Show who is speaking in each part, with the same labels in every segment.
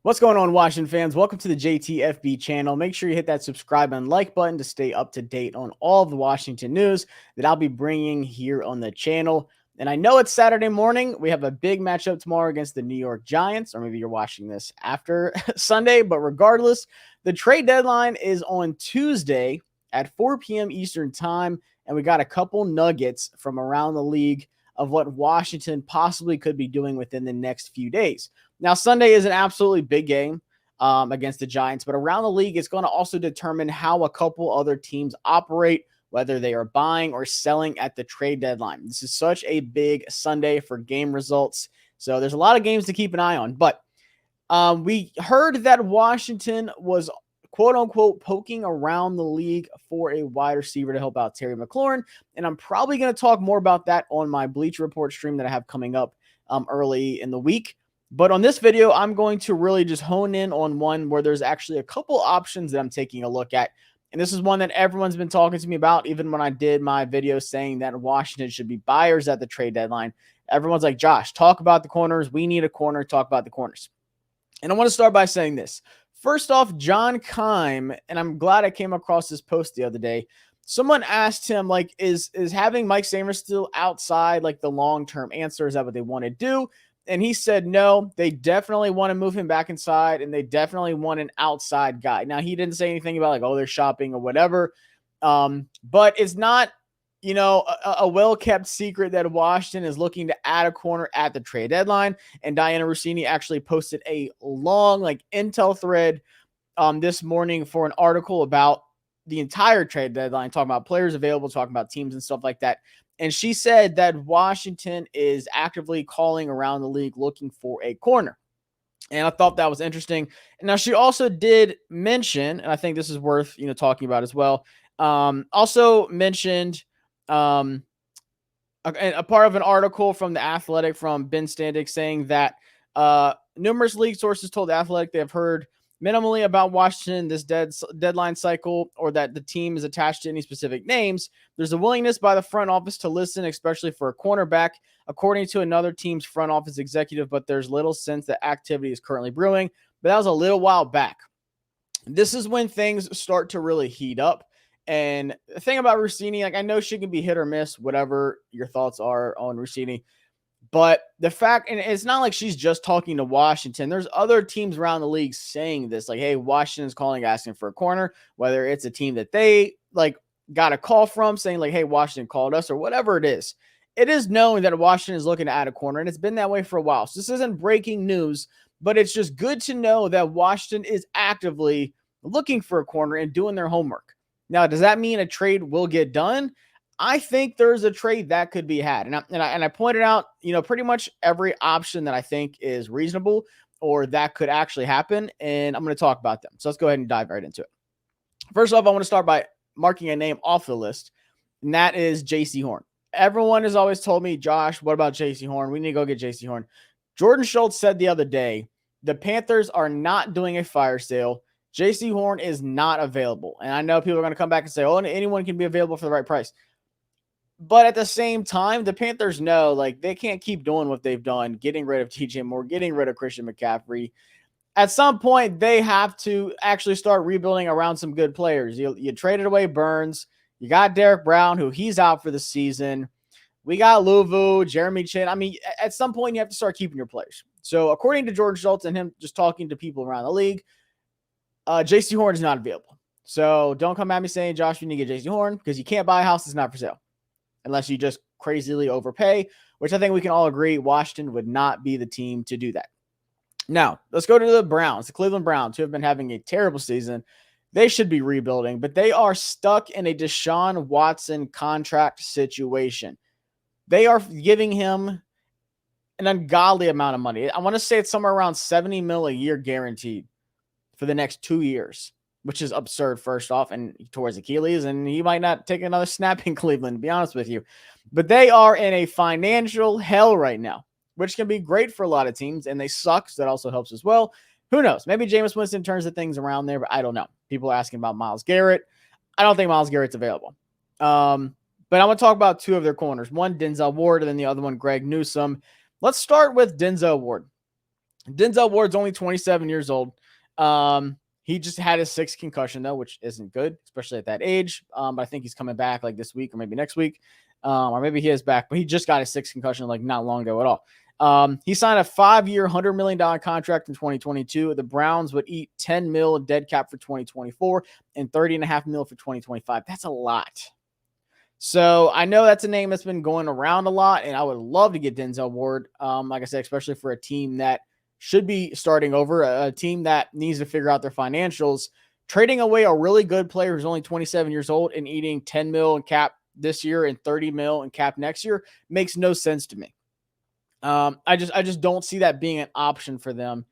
Speaker 1: What's going on, Washington fans? Welcome to the JTFB channel. Make sure you hit that subscribe and like button to stay up to date on all of the Washington news that I'll be bringing here on the channel. And I know it's Saturday morning. We have a big matchup tomorrow against the New York Giants, or maybe you're watching this after Sunday. But regardless, the trade deadline is on Tuesday at 4 p.m. Eastern time. And we got a couple nuggets from around the league of what Washington possibly could be doing within the next few days. Now, Sunday is an absolutely big game against the Giants, but around the league, it's going to also determine how a couple other teams operate, whether they are buying or selling at the trade deadline. This is such a big Sunday for game results. So there's a lot of games to keep an eye on. But we heard that Washington was quote unquote poking around the league for a wide receiver to help out Terry McLaurin. And I'm probably going to talk more about that on my Bleacher Report stream that I have coming up early in the week. But on this video, I'm going to really just hone in on one where there's actually a couple options that I'm taking a look at. And this is one that everyone's been talking to me about, even when I did my video saying that Washington should be buyers at the trade deadline. Everyone's like, Josh, talk about the corners. We need a corner. Talk about the corners. And I want to start by saying this. First off, John Keim, and I'm glad I came across this post the other day. Someone asked him, like, is having Mike Sainristil still outside, like, the long-term answer? Is that what they want to do? And he said, no, they definitely want to move him back inside, and they definitely want an outside guy. Now, he didn't say anything about, like, oh, they're shopping or whatever. But it's not, a well-kept secret that Washington is looking to add a corner at the trade deadline. And Dianna Russini actually posted a long, intel thread this morning for an article about the entire trade deadline, talking about players available, talking about teams and stuff like that. And she said that Washington is actively calling around the league looking for a corner. And I thought that was interesting. And now she also did mention, and I think this is worth, talking about as well. Also mentioned a part of an article from The Athletic from Ben Standig saying that numerous league sources told The Athletic they have heard minimally about Washington this deadline cycle, or that the team is attached to any specific names. There's a willingness by the front office to listen, especially for a cornerback, according to another team's front office executive, but there's little sense that activity is currently brewing. But that was a little while back. This is when things start to really heat up. And the thing about Russini, I know she can be hit or miss, whatever your thoughts are on Russini. But the fact, and it's not like she's just talking to Washington. There's other teams around the league saying this, like, hey, Washington's calling, asking for a corner, whether it's a team that they got a call from saying, like, hey, Washington called us, or whatever it is. It is known that Washington is looking to add a corner, and it's been that way for a while. So this isn't breaking news, but it's just good to know that Washington is actively looking for a corner and doing their homework. Now, does that mean a trade will get done? I think there's a trade that could be had. And I pointed out, pretty much every option that I think is reasonable or that could actually happen. And I'm going to talk about them. So let's go ahead and dive right into it. First off, I want to start by marking a name off the list, and that is J.C. Horn. Everyone has always told me, Josh, what about J.C. Horn? We need to go get J.C. Horn. Jordan Schultz said the other day, the Panthers are not doing a fire sale. J.C. Horn is not available. And I know people are going to come back and say, oh, anyone can be available for the right price. But at the same time, the Panthers know, they can't keep doing what they've done, getting rid of TJ Moore, getting rid of Christian McCaffrey. At some point, they have to actually start rebuilding around some good players. You traded away Burns. You got Derek Brown, who he's out for the season. We got Luvu, Jeremy Chin. I mean, at some point, you have to start keeping your players. So according to Jordan Schultz and him just talking to people around the league, J.C. Horn is not available. So don't come at me saying, Josh, you need to get J.C. Horn, because you can't buy a house that's not for sale unless you just crazily overpay, which I think we can all agree Washington would not be the team to do that. Now, let's go to the Browns, the Cleveland Browns, who have been having a terrible season. They should be rebuilding, but they are stuck in a Deshaun Watson contract situation. They are giving him an ungodly amount of money. I want to say it's somewhere around $70 million a year guaranteed for the next 2 years, which is absurd, first off, and towards Achilles, and he might not take another snap in Cleveland, to be honest with you. But they are in a financial hell right now, which can be great for a lot of teams, and they suck, so that also helps as well. Who knows? Maybe Jameis Winston turns the things around there, but I don't know. People are asking about Myles Garrett. I don't think Myles Garrett's available. But I want to talk about two of their corners. One, Denzel Ward, and then the other one, Greg Newsome. Let's start with Denzel Ward. Denzel Ward's only 27 years old. He just had his sixth concussion, though, which isn't good, especially at that age. But I think he's coming back like this week or maybe next week. Or maybe he is back, but he just got his sixth concussion like not long ago at all. He signed a 5-year, $100 million contract in 2022. The Browns would eat 10 mil dead cap for 2024 and 30.5 mil for 2025. That's a lot. So I know that's a name that's been going around a lot, and I would love to get Denzel Ward. Like I said, especially for a team that should be starting over, a team that needs to figure out their financials. Trading away a really good player who's only 27 years old and eating 10 mil in cap this year and 30 mil in cap next year makes no sense to me. I just don't see that being an option for them.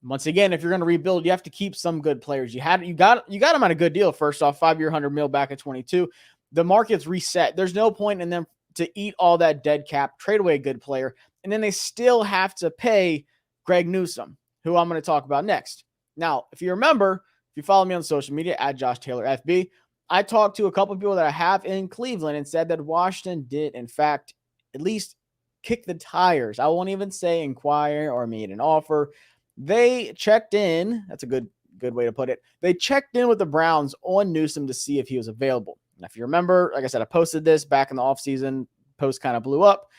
Speaker 1: Once again, if you're going to rebuild, you have to keep some good players. You got them on a good deal. First off, 5-year, 100 mil back at 22. The market's reset. There's no point in them to eat all that dead cap, trade away a good player, and then they still have to pay Greg Newsome, who I'm going to talk about next. Now, if you remember, if you follow me on social media at Josh Taylor FB, I talked to a couple of people that I have in Cleveland and said that Washington did, in fact, at least kick the tires. I won't even say inquire or made an offer. They checked in. That's a good way to put it. They checked in with the Browns on Newsome to see if he was available. And if you remember, like I said, I posted this back in the offseason. Post kind of blew up.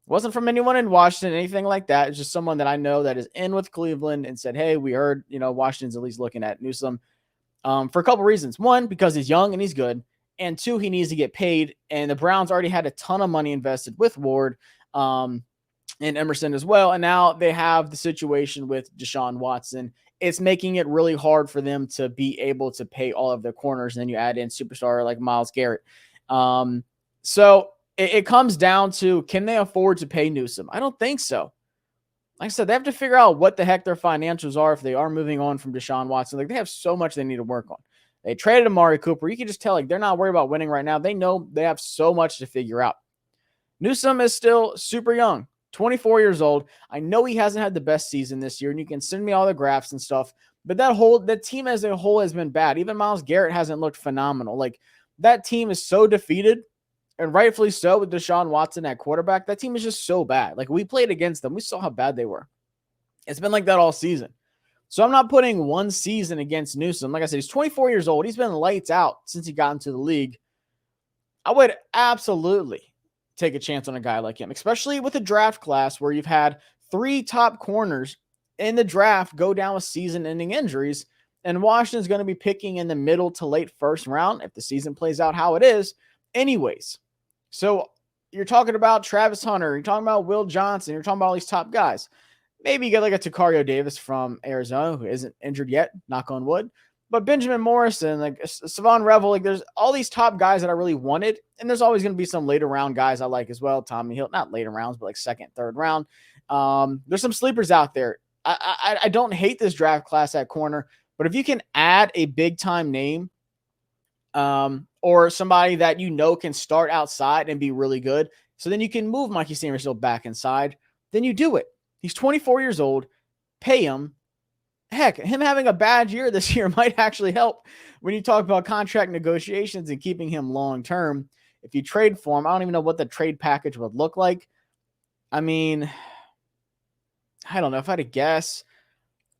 Speaker 1: Wasn't from anyone in Washington, anything like that. It's just someone that I know that is in with Cleveland and said, hey, we heard, Washington's at least looking at Newsome for a couple reasons. One, because he's young and he's good. And two, he needs to get paid. And the Browns already had a ton of money invested with Ward and Emerson as well. And now they have the situation with Deshaun Watson. It's making it really hard for them to be able to pay all of their corners. And then you add in superstar like Myles Garrett. So it comes down to, can they afford to pay Newsome? I don't think so. Like I said, they have to figure out what the heck their financials are if they are moving on from Deshaun Watson. Like, they have so much they need to work on. They traded Amari Cooper. You can just tell, like, they're not worried about winning right now. They know they have so much to figure out. Newsome is still super young, 24 years old. I know he hasn't had the best season this year, and you can send me all the graphs and stuff, but that team as a whole has been bad. Even Myles Garrett hasn't looked phenomenal. Like, that team is so defeated, and rightfully so, with Deshaun Watson at quarterback. That team is just so bad. Like, we played against them. We saw how bad they were. It's been like that all season. So I'm not putting one season against Newsome. Like I said, he's 24 years old. He's been lights out since he got into the league. I would absolutely take a chance on a guy like him, especially with a draft class where you've had 3 top corners in the draft go down with season-ending injuries, and Washington's going to be picking in the middle to late first round if the season plays out how it is anyways. So you're talking about Travis Hunter, you're talking about Will Johnson, you're talking about all these top guys. Maybe you get like a Tacario Davis from Arizona who isn't injured yet, knock on wood. But Benjamin Morrison, like Savon Revel, like there's all these top guys that I really wanted. And there's always going to be some later round guys I like as well. Tommy Hill, not later rounds, but like second, third round. There's some sleepers out there. I don't hate this draft class at corner, but if you can add a big time name or somebody that can start outside and be really good, so then you can move Mikey Samuel back inside, then you do it. He's 24 years old. Pay him. Heck, him having a bad year this year might actually help when you talk about contract negotiations and keeping him long term. If you trade for him, I don't even know what the trade package would look like. I mean, I don't know. If I had to guess,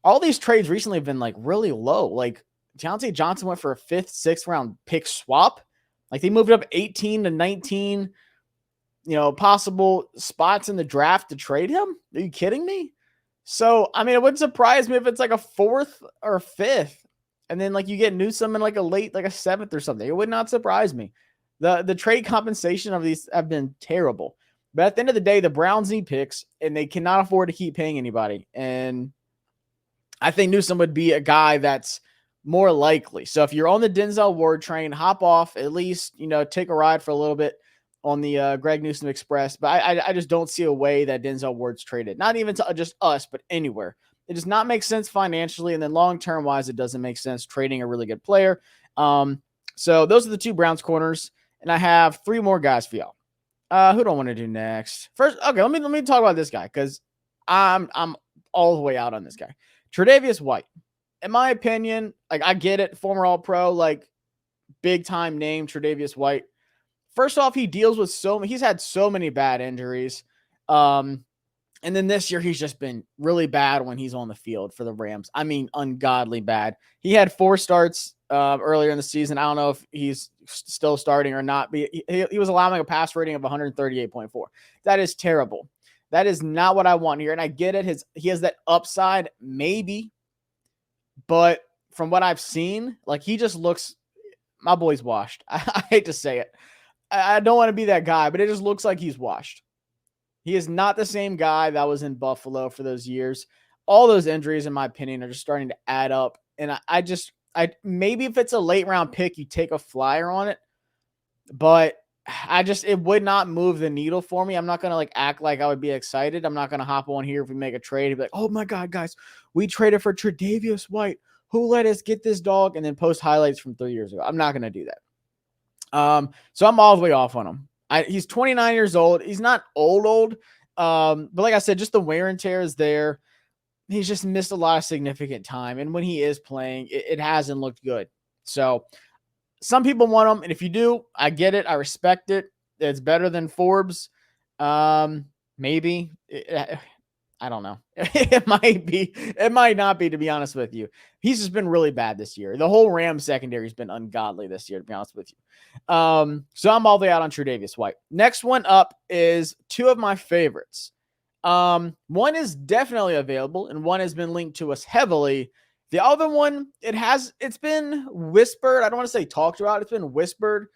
Speaker 1: all these trades recently have been like really low. Like Deontay Johnson went for a 5th, 6th round pick swap. Like they moved up 18 to 19, possible spots in the draft to trade him. Are you kidding me? So, I mean, it wouldn't surprise me if it's like a 4th or 5th. And then like you get Newsome in like a late, like a 7th or something. It would not surprise me. The trade compensation of these have been terrible. But at the end of the day, the Browns need picks and they cannot afford to keep paying anybody. And I think Newsome would be a guy that's more likely. So if you're on the Denzel Ward train, hop off, at least, take a ride for a little bit on the Greg Newsome Express. But I just don't see a way that Denzel Ward's traded. Not even to just us, but anywhere. It does not make sense financially. And then long-term wise, it doesn't make sense trading a really good player. So those are the 2 Browns corners. And I have 3 more guys for y'all. Who do I want to do next? First, okay, let me talk about this guy because I'm all the way out on this guy. Tre'Davious White. In my opinion, like I get it, former All-Pro, like big-time name, Tre'Davious White. First off, he deals with he's had so many bad injuries. And then this year, he's just been really bad when he's on the field for the Rams. I mean, ungodly bad. He had 4 starts earlier in the season. I don't know if he's still starting or not, but he was allowing a pass rating of 138.4. That is terrible. That is not what I want here. And I get it. He has that upside, maybe. But from what I've seen, like, he just looks, my boy's washed. I hate to say it. I don't want to be that guy, but it just looks like he's washed. He is not the same guy that was in Buffalo for those years. All those injuries, in my opinion, are just starting to add up. And I maybe if it's a late round pick, you take a flyer on it, but it would not move the needle for me. I'm not going to act like I would be excited. I'm not going to hop on here if we make a trade and be like, oh my God, guys, we traded for Tre'Davious White. Who let us get this dog? And then post highlights from 3 years ago. I'm not going to do that. So I'm all the way off on him. He's 29 years old. He's not old. But like I said, just the wear and tear is there. He's just missed a lot of significant time. And when he is playing, it hasn't looked good. So some people want him. And if you do, I get it. I respect it. It's better than Forbes. Maybe. I don't know. It might be. It might not be, to be honest with you. He's just been really bad this year. The whole Rams secondary has been ungodly this year, to be honest with you. So I'm all the way out on Tre'Davious White. Next one up is 2 of my favorites. One is definitely available, and one has been linked to us heavily. The other one, it's been whispered. I don't want to say talked about. It's been whispered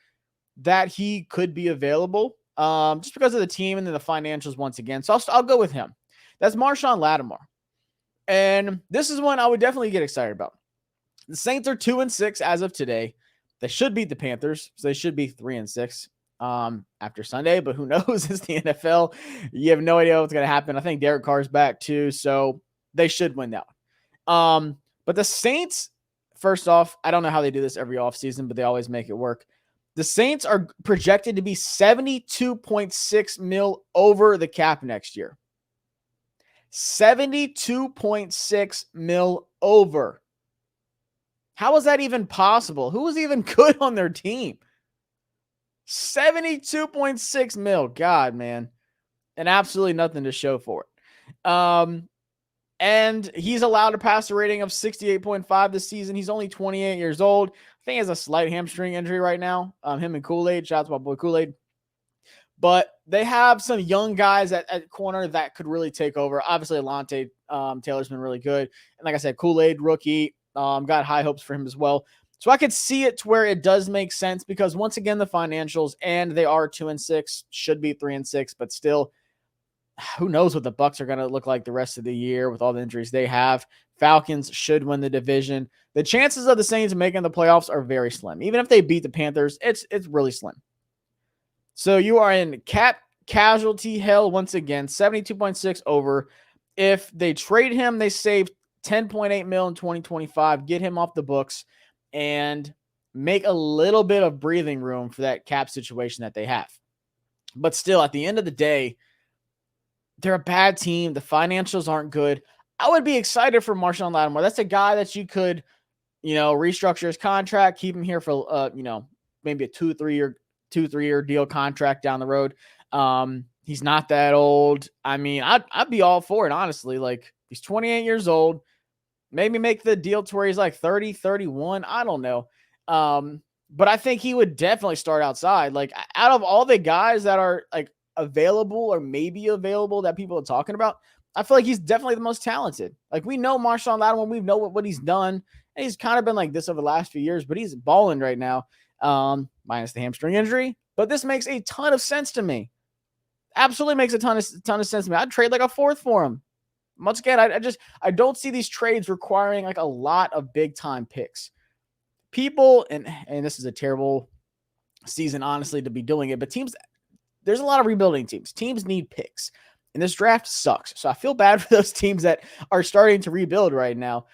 Speaker 1: that he could be available, just because of the team and then the financials once again. So I'll go with him. That's Marshon Lattimore. And this is one I would definitely get excited about. The Saints are 2-6 as of today. They should beat the Panthers, so they should be 3-6 after Sunday, but who knows? It's the NFL. You have no idea what's going to happen. I think Derek Carr's back too, so they should win that one. But the Saints, first off, I don't know how they do this every offseason, but they always make it work. The Saints are projected to be $72.6 million over the cap next year. $72.6 million over. How is that even possible? Who is even good on their team? $72.6 million. God, man. And absolutely nothing to show for it. And he's allowed a passer rating of 68.5 this season. He's only 28 years old. I think he has a slight hamstring injury right now. Him and Kool-Aid. Shout out to my boy Kool-Aid. But they have some young guys at corner that could really take over. Obviously, Alontae Taylor's been really good. And like I said, Kool-Aid, rookie, got high hopes for him as well. So I could see it to where it does make sense because once again, the financials, and they are 2-6, should be 3-6, but still, who knows what the Bucs are going to look like the rest of the year with all the injuries they have. Falcons should win the division. The chances of the Saints making the playoffs are very slim. Even if they beat the Panthers, it's really slim. So you are in cap casualty hell once again, 72.6 over. If they trade him, they save $10.8 million in 2025, get him off the books, and make a little bit of breathing room for that cap situation that they have. But still, at the end of the day, they're a bad team. The financials aren't good. I would be excited for Marshon Lattimore. That's a guy that you could, restructure his contract, keep him here for, maybe a 2-3 year deal contract down the road. He's not that old. I mean, I'd be all for it, honestly. Like, he's 28 years old. Maybe make the deal to where he's like 30, 31. I don't know. But I think he would definitely start outside. Like, out of all the guys that are like available or maybe available that people are talking about, I feel like he's definitely the most talented. Like, we know Marshon Lattimore. We know what he's done. And he's kind of been like this over the last few years, but he's balling right now. Minus the hamstring injury. But this makes a ton of sense to me. Absolutely makes a ton of sense to me. I'd trade like a 4th for him. Once again, I don't see these trades requiring like a lot of big time picks. People, and this is a terrible season, honestly, to be doing it, but teams, there's a lot of rebuilding teams. Teams need picks. And this draft sucks. So I feel bad for those teams that are starting to rebuild right now.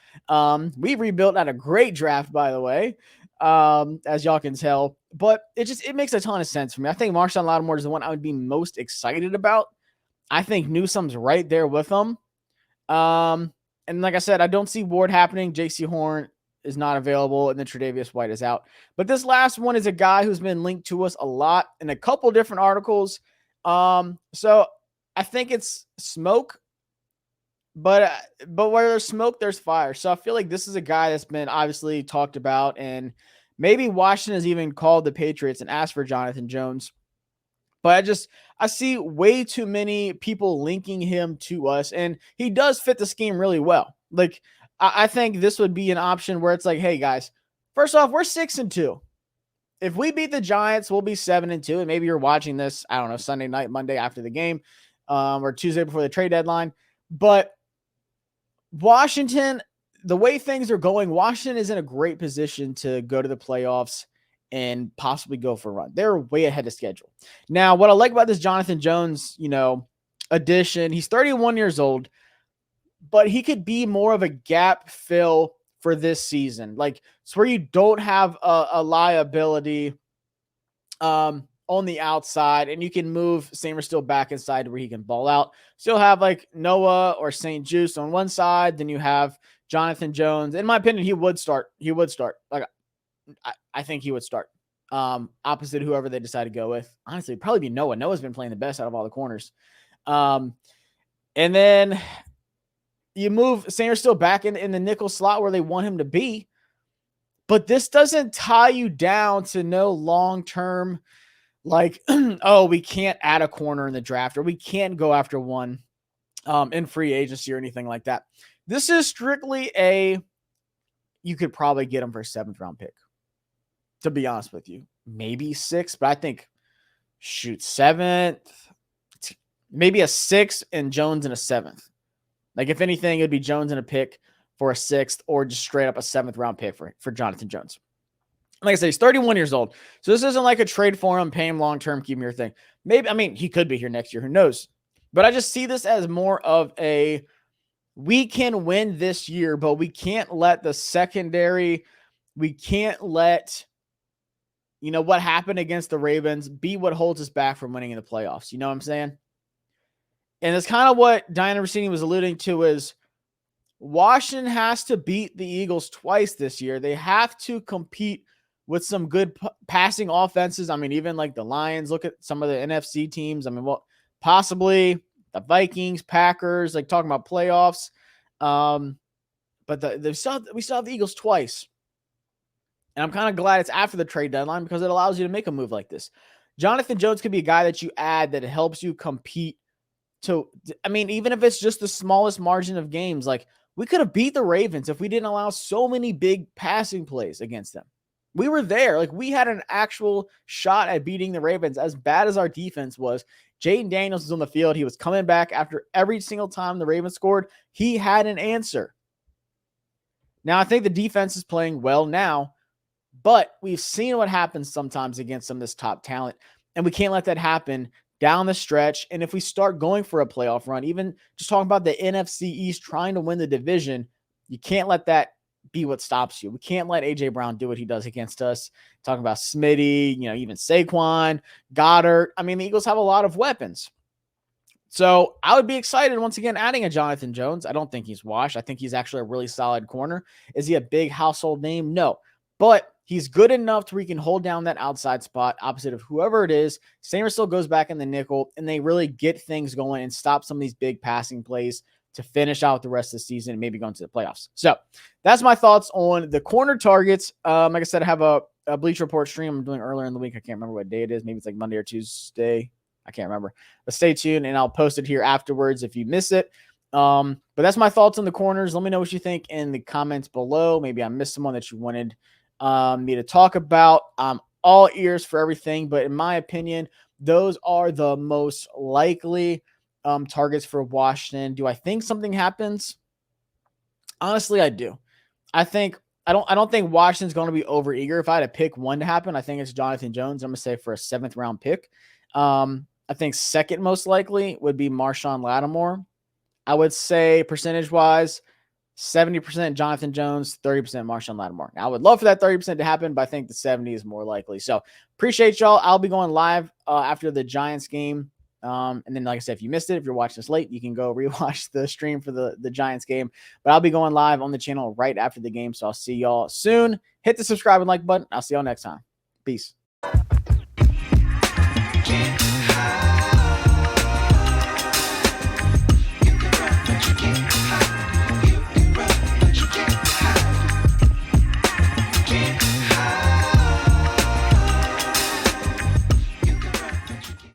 Speaker 1: We rebuilt at a great draft, by the way, as y'all can tell. But it makes a ton of sense for me. I think Marshon Lattimore is the one I would be most excited about. I think Newsome's right there with him. And like I said, I don't see Ward happening. JC Horn is not available, and then Tre'Davious White is out. But this last one is a guy who's been linked to us a lot in a couple different articles. So I think it's smoke. but where there's smoke, there's fire. So I feel like this is a guy that's been obviously talked about, and maybe Washington has even called the Patriots and asked for Jonathan Jones. But I see way too many people linking him to us, and he does fit the scheme really well. Like, I think this would be an option where it's like, hey guys, first off, we're 6-2. If we beat the Giants, we'll be 7-2. And maybe you're watching this, I don't know, Sunday night, Monday after the game, or Tuesday before the trade deadline. But Washington, the way things are going, Washington is in a great position to go to the playoffs and possibly go for a run. They're way ahead of schedule. Now, what I like about this Jonathan Jones, addition, he's 31 years old, but he could be more of a gap fill for this season. Like, it's where you don't have a liability on the outside, and you can move Samer still back inside where he can ball out. Still have like Noah or St. Juice on one side. Then you have Jonathan Jones. In my opinion, he would start. Like, I think he would start opposite whoever they decide to go with. Honestly, it'd probably be Noah. Noah's been playing the best out of all the corners. And then you move Sanger still back in the nickel slot where they want him to be. But this doesn't tie you down to no long-term, like, oh, we can't add a corner in the draft, or we can't go after one in free agency or anything like that. This is strictly you could probably get him for a 7th round pick, to be honest with you. Maybe 6th, but I think, 7th, maybe a 6th and Jones in a 7th. Like, if anything, it'd be Jones in a pick for a 6th, or just straight up a 7th round pick for Jonathan Jones. Like I said, he's 31 years old. So this isn't like a trade for him, pay him long-term, keep him your thing. Maybe, he could be here next year. Who knows? But I just see this as more of we can win this year, but we can't let the secondary, we can't let, what happened against the Ravens be what holds us back from winning in the playoffs. You know what I'm saying? And it's kind of what Dianna Russini was alluding to, is Washington has to beat the Eagles twice this year. They have to compete with some good passing offenses. Even like the Lions, look at some of the NFC teams. Possibly the Vikings, Packers, like talking about playoffs. But we still have the Eagles twice. And I'm kind of glad it's after the trade deadline, because it allows you to make a move like this. Jonathan Jones could be a guy that you add that helps you compete even if it's just the smallest margin of games. Like, we could have beat the Ravens if we didn't allow so many big passing plays against them. We were there. Like, we had an actual shot at beating the Ravens. As bad as our defense was, Jaden Daniels was on the field. He was coming back after every single time the Ravens scored. He had an answer. Now, I think the defense is playing well now, but we've seen what happens sometimes against some of this top talent, and we can't let that happen down the stretch. And if we start going for a playoff run, even just talking about the NFC East trying to win the division, you can't let that be what stops you. We can't let A.J. Brown do what he does against us. Talking about Smitty, even Saquon, Goddard. The Eagles have a lot of weapons. So I would be excited once again adding a Jonathan Jones. I don't think he's washed. I think he's actually a really solid corner. Is he a big household name? No. But he's good enough to where he can hold down that outside spot opposite of whoever it is. Samer still goes back in the nickel, and they really get things going and stop some of these big passing plays to finish out the rest of the season and maybe go into the playoffs. So that's my thoughts on the corner targets. Like I said, I have a Bleacher Report stream I'm doing earlier in the week. I can't remember what day it is. Maybe it's like Monday or Tuesday. I can't remember. But stay tuned, and I'll post it here afterwards if you miss it. But that's my thoughts on the corners. Let me know what you think in the comments below. Maybe I missed someone that you wanted me to talk about. I'm all ears for everything, but in my opinion, those are the most likely targets for Washington. Do I think something happens? Honestly, I do. I don't think Washington's going to be over eager. If I had to pick one to happen, I think it's Jonathan Jones. I'm going to say for a 7th round pick. I think second most likely would be Marshon Lattimore. I would say percentage wise, 70% Jonathan Jones, 30% Marshon Lattimore. Now, I would love for that 30% to happen, but I think the 70 is more likely. So appreciate y'all. I'll be going live after the Giants game. And then, like I said, if you missed it, if you're watching this late, you can go rewatch the stream for the Giants game. But I'll be going live on the channel right after the game. So I'll see y'all soon. Hit the subscribe and like button. I'll see y'all next time. Peace.